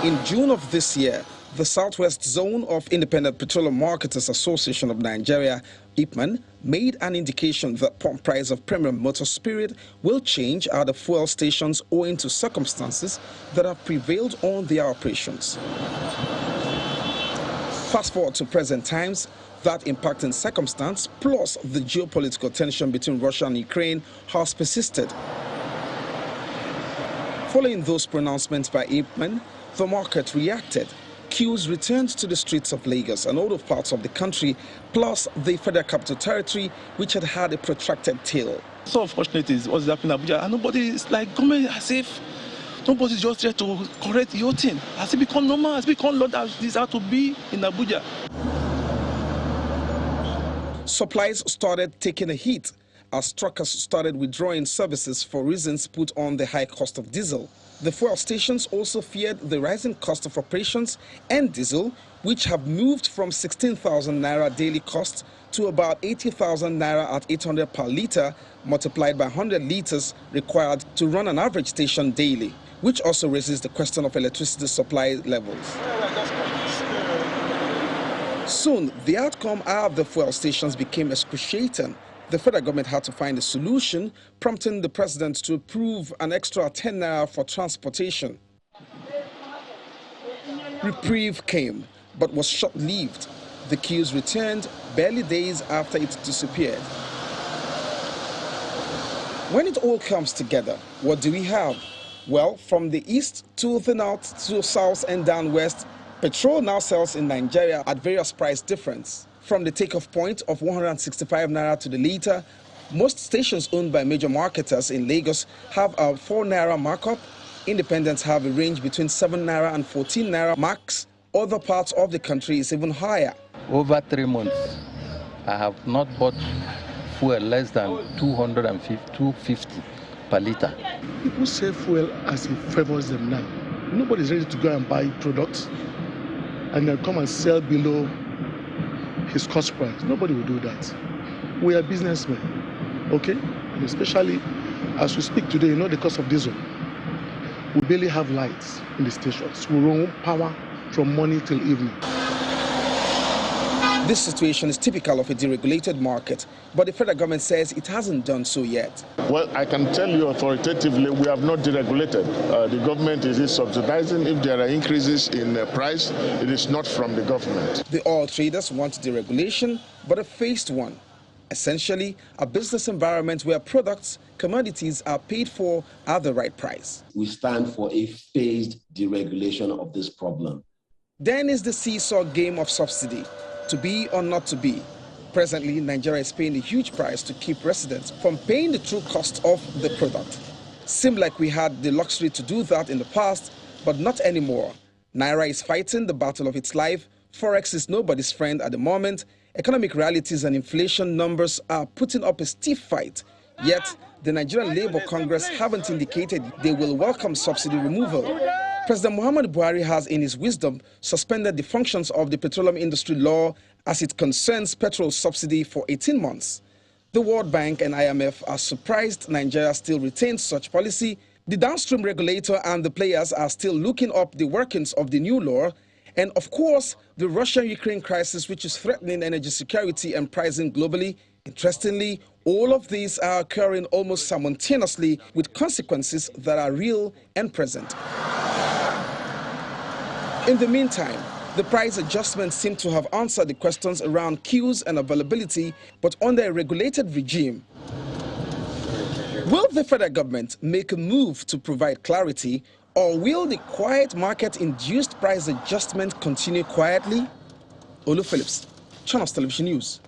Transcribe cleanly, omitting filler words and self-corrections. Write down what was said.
In June of this year, the Southwest Zone of Independent Petroleum Marketers Association of Nigeria, IPMAN, made an indication that pump price of premium motor spirit will change at the fuel stations owing to circumstances that have prevailed on their operations. Fast forward to present times, that impacting circumstance plus the geopolitical tension between Russia and Ukraine has persisted. Following those pronouncements by IPMAN, the market reacted. Queues returned to the streets of Lagos and other parts of the country, plus the Federal Capital Territory, which had had a protracted tail. So unfortunate is what's happening in Abuja, and nobody is like government as if nobody's just there to correct your thing. Has it become normal? Has it become law that this has to be in Abuja? Supplies started taking a hit as truckers started withdrawing services for reasons put on the high cost of diesel. The fuel stations also feared the rising cost of operations and diesel, which have moved from 16,000 naira daily cost to about 80,000 naira at 800 per litre, multiplied by 100 litres required to run an average station daily, which also raises the question of electricity supply levels. Soon, the outcome of the fuel stations became excruciating. The federal government had to find a solution, prompting the president to approve an extra 10 naira for transportation. Reprieve came, but was short-lived. The queues returned barely days after it disappeared. When it all comes together, what do we have? Well, from the east to the north to south and down west, petrol now sells in Nigeria at various price difference. From the takeoff point of 165 naira to the litre, most stations owned by major marketers in Lagos have a 4 naira markup. Independents have a range between 7 naira and 14 naira max. Other parts of the country is even higher. Over 3 months, I have not bought fuel less than 250 per litre. People sell fuel as it favors them now. Nobody's ready to go and buy products and then come and sell below his cost price. Nobody will do that. We are businessmen, okay? And especially as we speak today, you know the cost of diesel. We barely have lights in the stations. We run power from morning till evening. This situation is typical of a deregulated market, but the federal government says it hasn't done so yet. Well, I can tell you authoritatively, we have not deregulated. The government is subsidizing. If there are increases in price, it is not from the government. The oil traders want deregulation, but a phased one. Essentially, a business environment where products, commodities are paid for at the right price. We stand for a phased deregulation of this problem. Then is the seesaw game of subsidy. To be or not to be. Presently, Nigeria is paying a huge price to keep residents from paying the true cost of the product. Seemed like we had the luxury to do that in the past, but not anymore. Naira is fighting the battle of its life. Forex is nobody's friend at the moment. Economic realities and inflation numbers are putting up a stiff fight. Yet, the Nigerian Labour Congress haven't indicated they will welcome subsidy removal. President Muhammadu Buhari has, in his wisdom, suspended the functions of the petroleum industry law as it concerns petrol subsidy for 18 months. The World Bank and IMF are surprised Nigeria still retains such policy. The downstream regulator and the players are still looking up the workings of the new law. And of course, the Russia-Ukraine crisis, which is threatening energy security and pricing globally. Interestingly, all of these are occurring almost simultaneously with consequences that are real and present. In the meantime, the price adjustments seem to have answered the questions around queues and availability, but under a regulated regime. Will the federal government make a move to provide clarity, or will the quiet market-induced price adjustment continue quietly? Olu Phillips, Channels Television News.